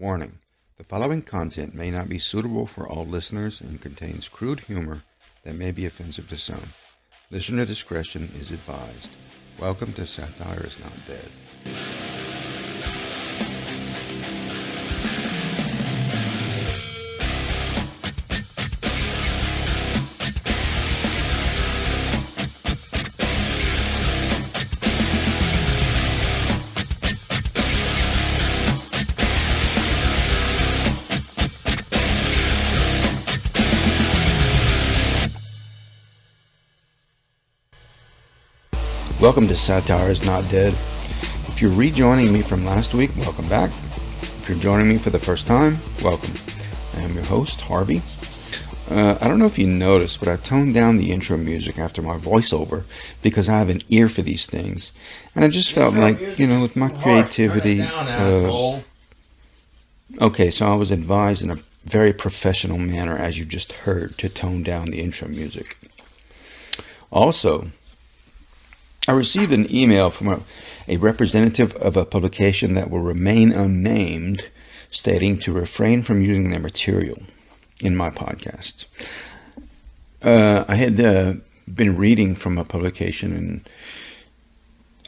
Warning: the following content may not be suitable for all listeners and contains crude humor that may be offensive to some. Listener discretion is advised. Welcome to Satire is Not Dead. Welcome to Satire is Not Dead. If you're rejoining me from last week, welcome back. If you're joining me for the first time, welcome. I am your host, Harvey. I don't know if you noticed, but I toned down the intro music after my voiceover because I have an ear for these things. And I just felt like, with my creativity... Okay, so I was advised in a very professional manner, as you just heard, to tone down the intro music. Also, I received an email from a representative of a publication that will remain unnamed, stating to refrain from using their material in my podcasts. I had been reading from a publication, and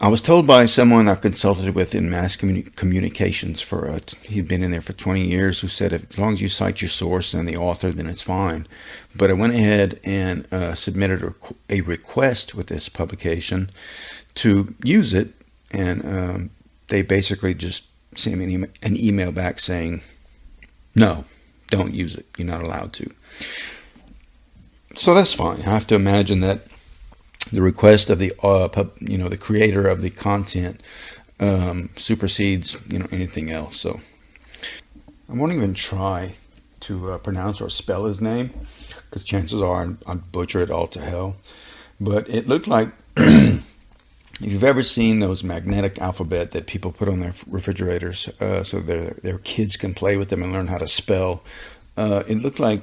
I was told by someone I've consulted with in mass communications he'd been in there for 20 years, who said as long as you cite your source and the author, then it's fine. But I went ahead and submitted a request with this publication to use it, and they basically just sent me an email back saying, no, don't use it. You're not allowed to. So that's fine. I have to imagine that the request of the the creator of the content supersedes anything else. So I won't even try to pronounce or spell his name, because chances are I'd butcher it all to hell. But it looked like if you've ever seen those magnetic alphabet that people put on their refrigerators so their kids can play with them and learn how to spell, it looked like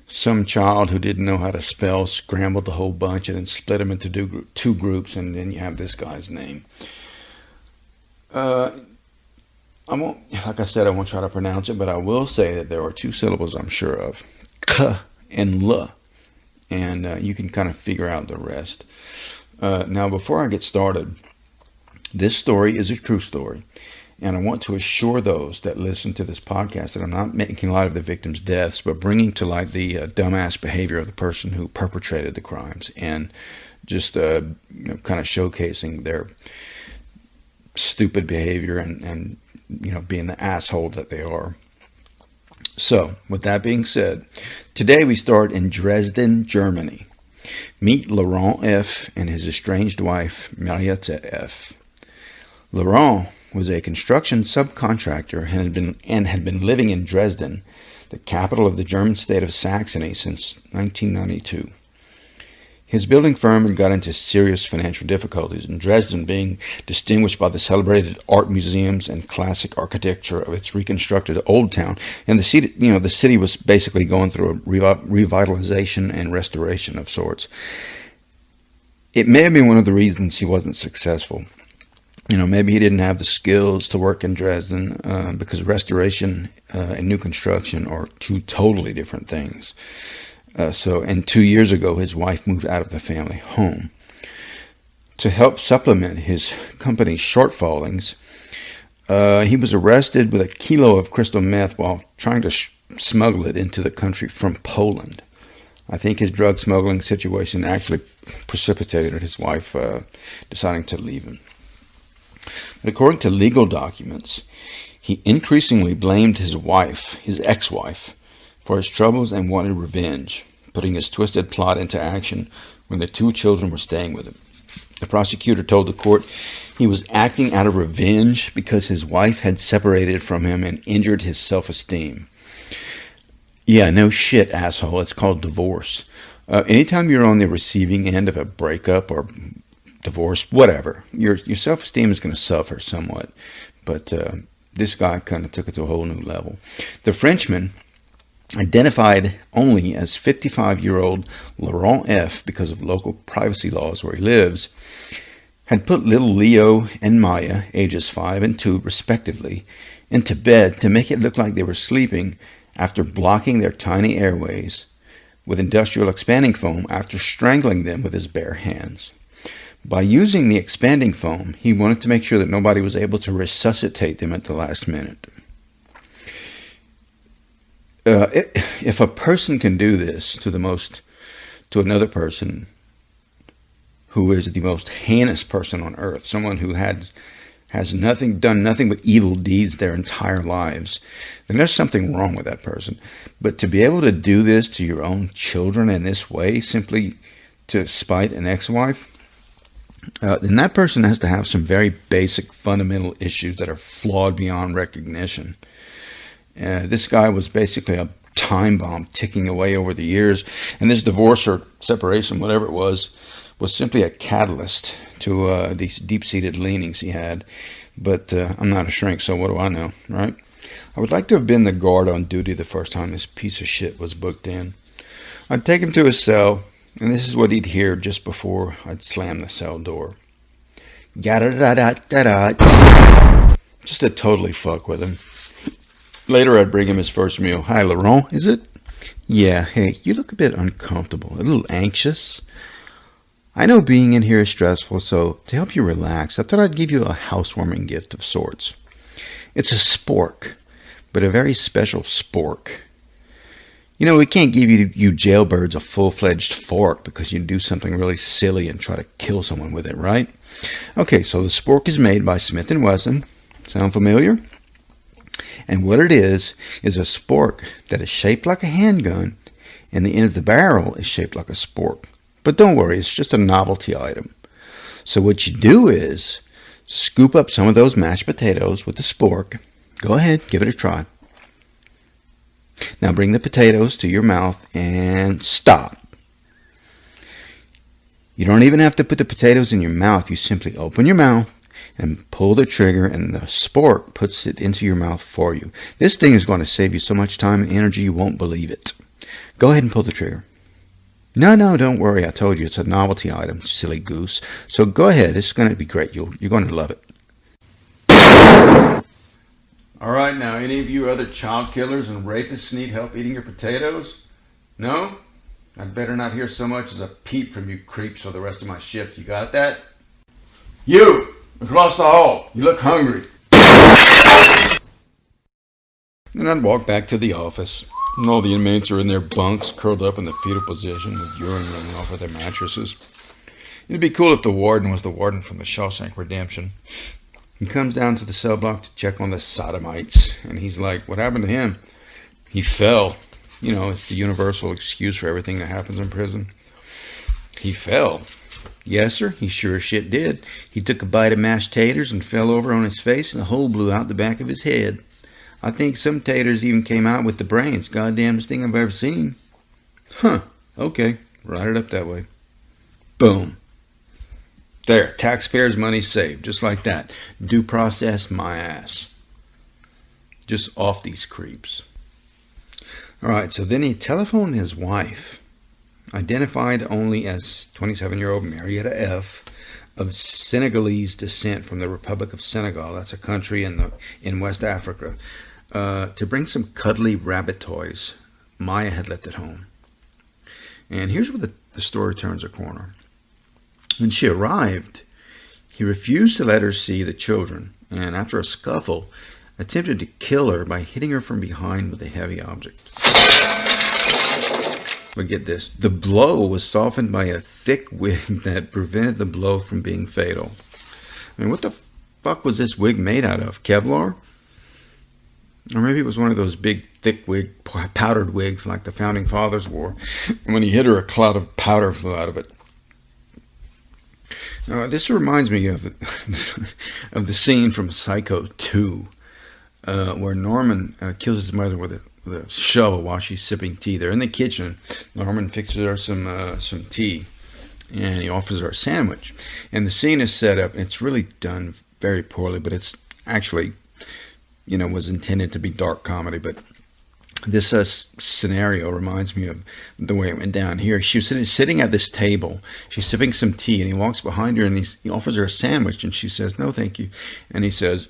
some child who didn't know how to spell scrambled the whole bunch and then split them into two groups, and then you have this guy's name. I won't, like I said, I won't try to pronounce it, but I will say that there are two syllables I'm sure of, k and l, and you can kind of figure out the rest. Now, before I get started, this story is a true story. And I want to assure those that listen to this podcast that I'm not making light of the victims' deaths, but bringing to light the dumbass behavior of the person who perpetrated the crimes, and just kind of showcasing their stupid behavior and being the asshole that they are. So, with that being said, today we start in Dresden, Germany. Meet Laurent F. and his estranged wife, Marietta F. Laurent was a construction subcontractor and had been living in Dresden, the capital of the German state of Saxony, since 1992. His building firm had got into serious financial difficulties, and Dresden, being distinguished by the celebrated art museums and classic architecture of its reconstructed old town, and the city was basically going through a revitalization and restoration of sorts. It may have been one of the reasons he wasn't successful. Maybe he didn't have the skills to work in Dresden, because restoration and new construction are two totally different things. And 2 years ago, his wife moved out of the family home. To help supplement his company's shortfallings, he was arrested with a kilo of crystal meth while trying to smuggle it into the country from Poland. I think his drug smuggling situation actually precipitated his wife deciding to leave him. But according to legal documents, he increasingly blamed his ex-wife, for his troubles and wanted revenge, putting his twisted plot into action when the two children were staying with him. The prosecutor told the court he was acting out of revenge because his wife had separated from him and injured his self-esteem. Yeah, no shit, asshole. It's called divorce. Anytime you're on the receiving end of a breakup or divorce, whatever, your self-esteem is going to suffer somewhat. But this guy kind of took it to a whole new level. The Frenchman, identified only as 55-year-old Laurent F. because of local privacy laws where he lives, had put little Leo and Maya, ages 5 and 2 respectively, into bed to make it look like they were sleeping after blocking their tiny airways with industrial expanding foam after strangling them with his bare hands. By using the expanding foam, he wanted to make sure that nobody was able to resuscitate them at the last minute. If a person can do this to another person who is the most heinous person on earth, someone who has done nothing but evil deeds their entire lives, then there's something wrong with that person. But to be able to do this to your own children in this way, simply to spite an ex-wife, then that person has to have some very basic fundamental issues that are flawed beyond recognition. This guy was basically a time bomb ticking away over the years, and this divorce or separation, whatever it was simply a catalyst to these deep-seated leanings he had. But I'm not a shrink, so what do I know, right? I would like to have been the guard on duty the first time this piece of shit was booked in. I'd take him to his cell, and this is what he'd hear just before I'd slam the cell door. Ga-da-da-da-da-da. Just to totally fuck with him. Later I'd bring him his first meal. Hi, Laurent, is it? Yeah, hey, you look a bit uncomfortable, a little anxious. I know being in here is stressful, so to help you relax, I thought I'd give you a housewarming gift of sorts. It's a spork, but a very special spork. You know, we can't give you jailbirds a full-fledged fork because you do something really silly and try to kill someone with it, right? Okay, so the spork is made by Smith & Wesson. Sound familiar? And what it is a spork that is shaped like a handgun, and the end of the barrel is shaped like a spork. But don't worry, it's just a novelty item. So what you do is scoop up some of those mashed potatoes with the spork. Go ahead, give it a try. Now bring the potatoes to your mouth and stop. You don't even have to put the potatoes in your mouth. You simply open your mouth and pull the trigger, and the spork puts it into your mouth for you. This thing is going to save you so much time and energy you won't believe it. Go ahead and pull the trigger. No, don't worry. I told you it's a novelty item, silly goose. So go ahead. It's going to be great. You're going to love it. All right, now, any of you other child killers and rapists need help eating your potatoes? No? I'd better not hear so much as a peep from you creeps for the rest of my shift. You got that? You! Across the hall. You look hungry. Then I'd walk back to the office. And all the inmates are in their bunks, curled up in the fetal position with urine running off of their mattresses. It'd be cool if the warden was the warden from the Shawshank Redemption. He comes down to the cell block to check on the sodomites, and he's like, what happened to him? He fell. You know, it's the universal excuse for everything that happens in prison. He fell. Yes, sir, he sure as shit did. He took a bite of mashed taters and fell over on his face, and a hole blew out the back of his head. I think some taters even came out with the brains. Goddamnest thing I've ever seen. Huh, okay, write it up that way. Boom. There, taxpayers' money saved, just like that. Due process, my ass. Just off these creeps. All right, so then he telephoned his wife, identified only as 27-year-old Marietta F., of Senegalese descent from the Republic of Senegal. That's a country in West Africa. To bring some cuddly rabbit toys Maya had left at home. And here's where the story turns a corner. When she arrived, he refused to let her see the children, and after a scuffle, attempted to kill her by hitting her from behind with a heavy object. But get this, the blow was softened by a thick wig that prevented the blow from being fatal. I mean, what the fuck was this wig made out of? Kevlar? Or maybe it was one of those big, thick powdered wigs like the Founding Fathers wore. And when he hit her, a cloud of powder flew out of it. This reminds me of the scene from Psycho 2, where Norman kills his mother with a shovel while she's sipping tea. They're in the kitchen. Norman fixes her some tea, and he offers her a sandwich. And the scene is set up, and it's really done very poorly, but it's actually, was intended to be dark comedy. But this scenario reminds me of the way it went down here. She was sitting at this table. She's sipping some tea, and he walks behind her, and he offers her a sandwich, and she says, no, thank you. And he says,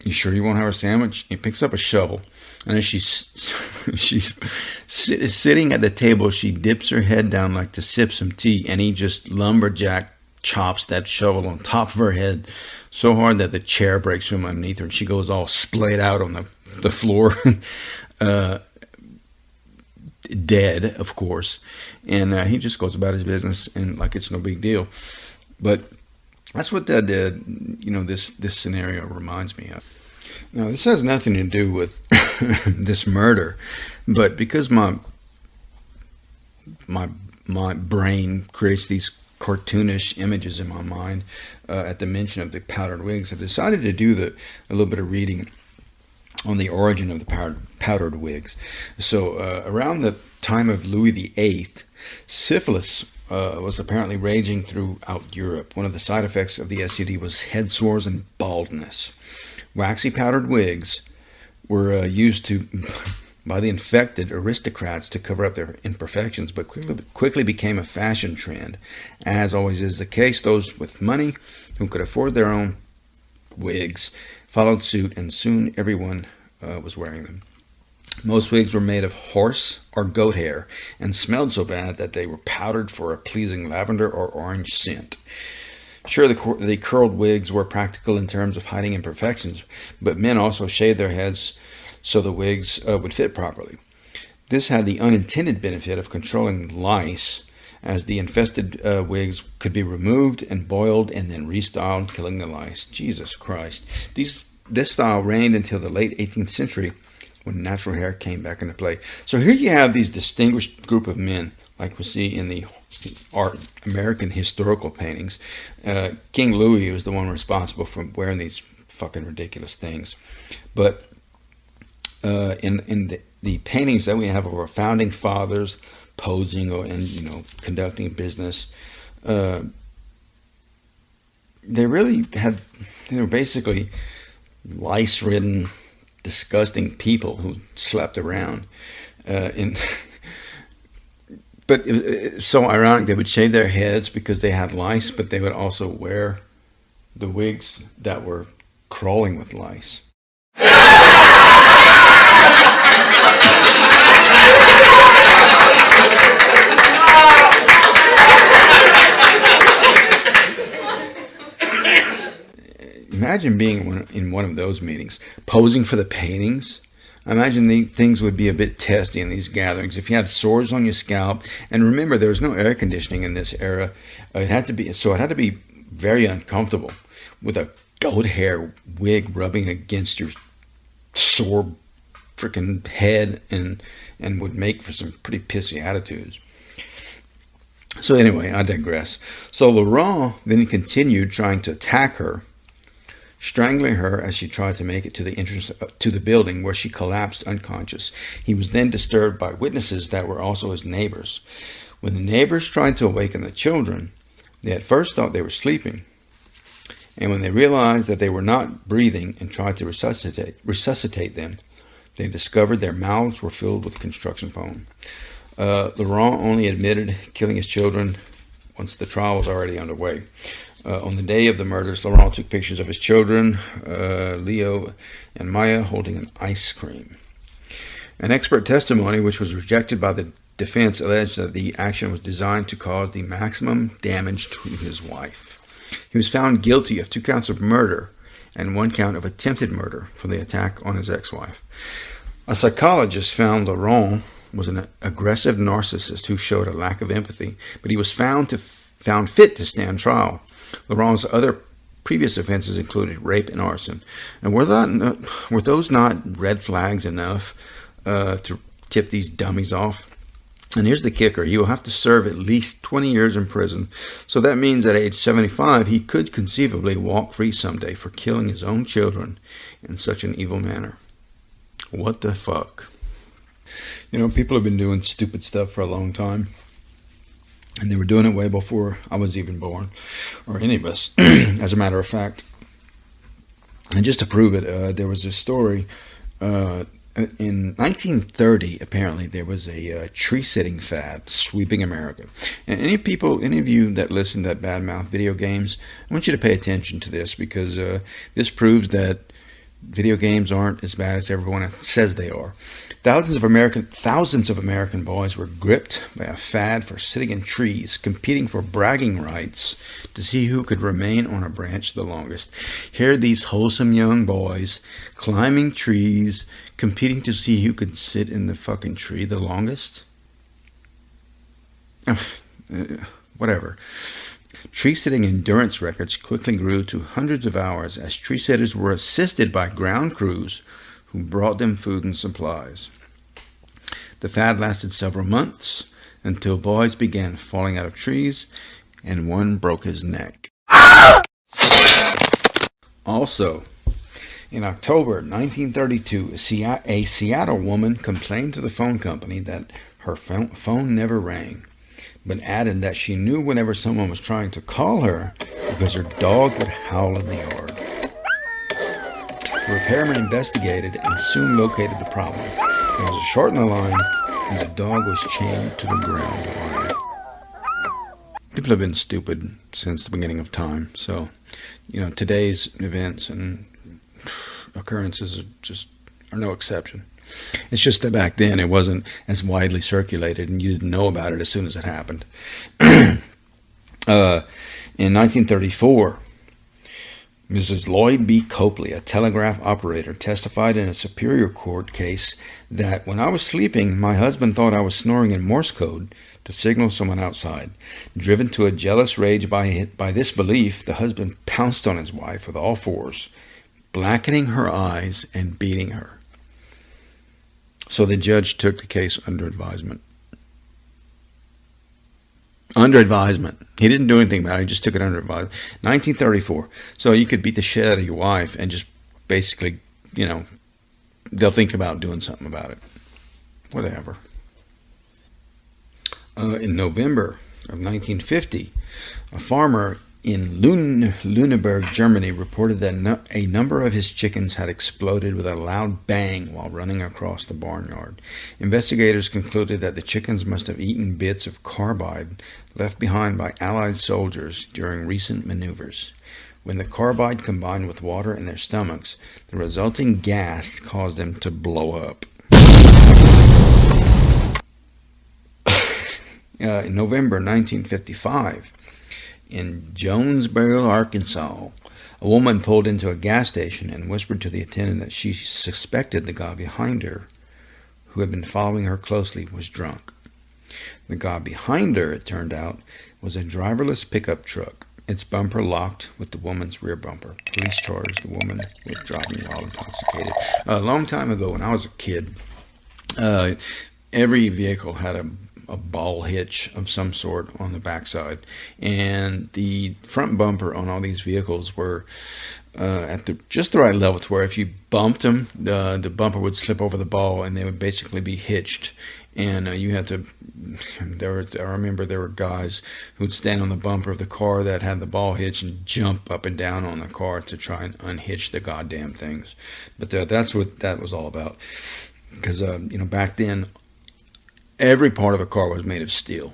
You sure you won't have a sandwich? He picks up a shovel, and as she's sitting at the table, she dips her head down like to sip some tea, and he just lumberjack chops that shovel on top of her head so hard that the chair breaks from underneath her, and she goes all splayed out on the floor, dead, of course. And he just goes about his business and like it's no big deal. But that's what this scenario reminds me of. Now, this has nothing to do with this murder, but because my brain creates these cartoonish images in my mind at the mention of the powdered wigs, I've decided to do a little bit of reading on the origin of the powdered wigs. So around the time of Louis VIII, syphilis was apparently raging throughout Europe. One of the side effects of the STD was head sores and baldness. Waxy powdered wigs were used by the infected aristocrats to cover up their imperfections, but quickly became a fashion trend. As always is the case, those with money who could afford their own wigs followed suit, and soon everyone was wearing them. Most wigs were made of horse or goat hair and smelled so bad that they were powdered for a pleasing lavender or orange scent. Sure, the curled wigs were practical in terms of hiding imperfections, but men also shaved their heads so the wigs would fit properly. This had the unintended benefit of controlling lice, as the infested wigs could be removed and boiled and then restyled, killing the lice. Jesus Christ. This style reigned until the late 18th century, when natural hair came back into play. So here you have these distinguished group of men, like we see in the American historical paintings. King Louis was the one responsible for wearing these fucking ridiculous things. But in the paintings that we have of our founding fathers posing and conducting business, they were basically lice-ridden, disgusting people who slept around. But it's so ironic, they would shave their heads because they had lice, but they would also wear the wigs that were crawling with lice. Imagine being in one of those meetings, posing for the paintings. I imagine the things would be a bit testy in these gatherings. If you had sores on your scalp, and remember, there was no air conditioning in this era, it had to be very uncomfortable with a goat hair wig rubbing against your sore freaking head, and would make for some pretty pissy attitudes. So anyway, I digress. So Laurent then continued trying to attack her, strangling her as she tried to make it to the entrance to the building, where she collapsed unconscious. He was then disturbed by witnesses that were also his neighbors. When the neighbors tried to awaken the children, they at first thought they were sleeping. And when they realized that they were not breathing and tried to resuscitate them, they discovered their mouths were filled with construction foam. Laurent only admitted killing his children once the trial was already underway. On the day of the murders, Laurent took pictures of his children, Leo and Maya, holding an ice cream. An expert testimony, which was rejected by the defense, alleged that the action was designed to cause the maximum damage to his wife. He was found guilty of 2 counts of murder and 1 count of attempted murder for the attack on his ex-wife. A psychologist found Laurent was an aggressive narcissist who showed a lack of empathy, but he was found fit to stand trial. Laurent's other previous offenses included rape and arson. And were those not red flags enough to tip these dummies off? And here's the kicker. He will have to serve at least 20 years in prison. So that means at age 75, he could conceivably walk free someday for killing his own children in such an evil manner. What the fuck? People have been doing stupid stuff for a long time. And they were doing it way before I was even born, or any of us, as a matter of fact. And just to prove it, there was a story. In 1930, apparently, there was a tree-sitting fad sweeping America. And any of you that listen to that badmouth video games, I want you to pay attention to this, because this proves that Video games aren't as bad as everyone says they are. Thousands of American boys were gripped by a fad for sitting in trees, competing for bragging rights to see who could remain on a branch the longest. Here are these wholesome young boys climbing trees, competing to see who could sit in the fucking tree the longest. Whatever. Tree sitting endurance records quickly grew to hundreds of hours as tree sitters were assisted by ground crews who brought them food and supplies. The fad lasted several months until boys began falling out of trees and one broke his neck. Also, in October 1932, a Seattle woman complained to the phone company that her phone never rang, but added that she knew whenever someone was trying to call her because her dog would howl in the yard. The repairman investigated and soon located the problem. There was a short in the line, and the dog was chained to the ground line. People have been stupid since the beginning of time, so today's events and occurrences are no exception. It's just that back then it wasn't as widely circulated, and you didn't know about it as soon as it happened. In 1934, Mrs. Lloyd B. Copley, a telegraph operator, testified in a Superior Court case that when I was sleeping, my husband thought I was snoring in Morse code to signal someone outside. Driven to a jealous rage by this belief, the husband pounced on his wife with all fours, blackening her eyes and beating her. So the judge took the case under advisement. Under advisement. He didn't do anything about it. He just took it under advisement. 1934. So you could beat the shit out of your wife and just basically, they'll think about doing something about it. Whatever. In November of 1950, a farmer in Lüneburg, Germany, reported that a number of his chickens had exploded with a loud bang while running across the barnyard. Investigators concluded that the chickens must have eaten bits of carbide left behind by Allied soldiers during recent maneuvers. When the carbide combined with water in their stomachs, the resulting gas caused them to blow up. In November 1955, in Jonesboro, Arkansas, a woman pulled into a gas station and whispered to the attendant that she suspected the guy behind her, who had been following her closely, was drunk. The guy behind her, it turned out, was a driverless pickup truck, its bumper locked with the woman's rear bumper. Police charged the woman with driving while intoxicated. A long time ago, when I was a kid, every vehicle had a ball hitch of some sort on the backside, and the front bumper on all these vehicles were at just the right level to where if you bumped them, the bumper would slip over the ball and they would basically be hitched. And you had to, I remember there were guys who'd stand on the bumper of the car that had the ball hitch and jump up and down on the car to try and unhitch the goddamn things. But that's what that was all about. Because, back then, every part of a car was made of steel.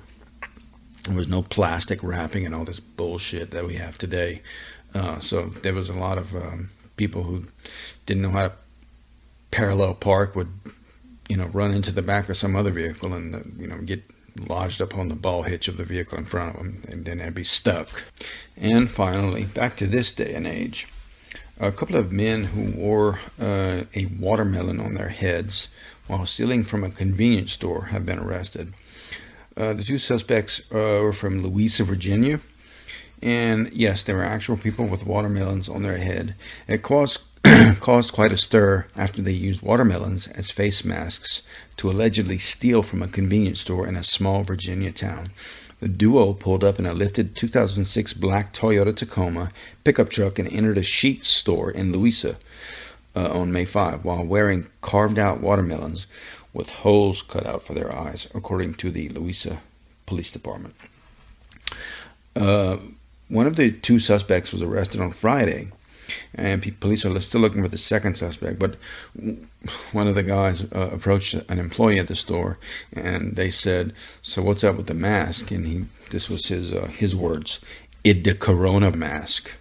There was no plastic wrapping and all this bullshit that we have today. So there was a lot of people who didn't know how to parallel park would, run into the back of some other vehicle and, get lodged up on the ball hitch of the vehicle in front of them, and then they'd be stuck. And finally, back to this day and age, a couple of men who wore a watermelon on their heads while stealing from a convenience store have been arrested. The two suspects were from Louisa, Virginia, and yes, they were actual people with watermelons on their head. It caused quite a stir after they used watermelons as face masks to allegedly steal from a convenience store in a small Virginia town. The duo pulled up in a lifted 2006 black Toyota Tacoma pickup truck and entered a Sheetz store in Louisa on May 5 while wearing carved-out watermelons with holes cut out for their eyes, according to the Louisa Police Department. One of the two suspects was arrested on Friday, and police are still looking for the second suspect. But one of the guys approached an employee at the store, and they said, "So what's up with the mask?" And this was his words: "It the corona mask."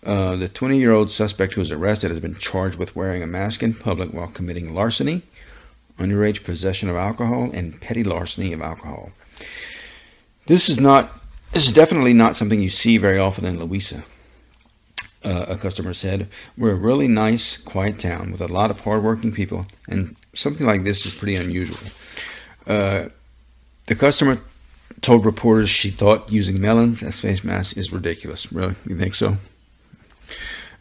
The 20-year-old suspect who was arrested has been charged with wearing a mask in public while committing larceny, underage possession of alcohol, and petty larceny of alcohol. This is definitely not something you see very often in Louisa. A customer said, "We're a really nice, quiet town with a lot of hardworking people, and something like this is pretty unusual." The customer told reporters she thought using melons as face masks is ridiculous. Really? You think so?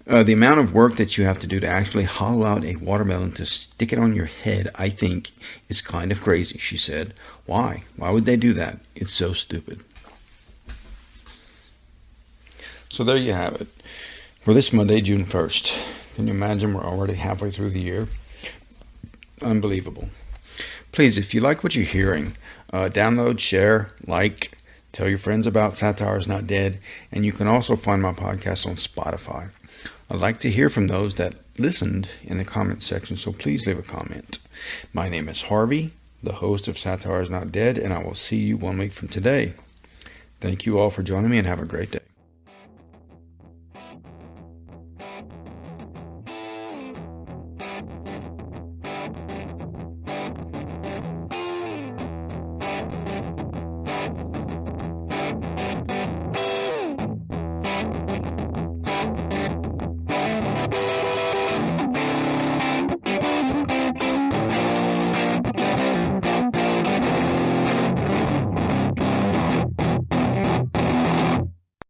The amount of work that you have to do to actually hollow out a watermelon to stick it on your head, I think, is kind of crazy, she said. Why? Why would they do that? It's so stupid. So there you have it. For this Monday, June 1st. Can you imagine we're already halfway through the year? Unbelievable. Please, if you like what you're hearing, download, share, like, tell your friends about Satire is Not Dead, and you can also find my podcast on Spotify. I'd like to hear from those that listened in the comment section, so please leave a comment. My name is Harvey, the host of Satire is Not Dead, and I will see you 1 week from today. Thank you all for joining me, and have a great day.